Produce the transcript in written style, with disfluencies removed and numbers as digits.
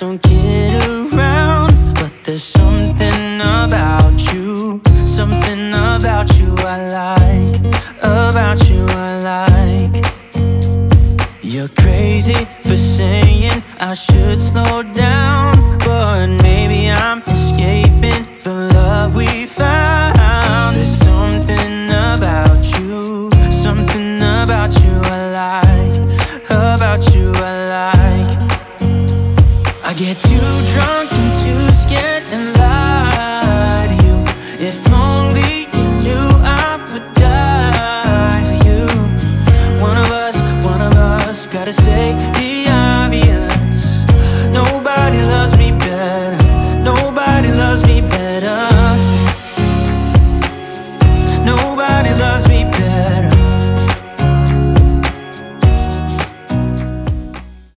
don't kid around, but there's something about you, something about you I like, about you I like. You're crazy for saying I should slow down, but maybe I'm escaping the love we found. There's something about you, something about you I like, about you I like. I get too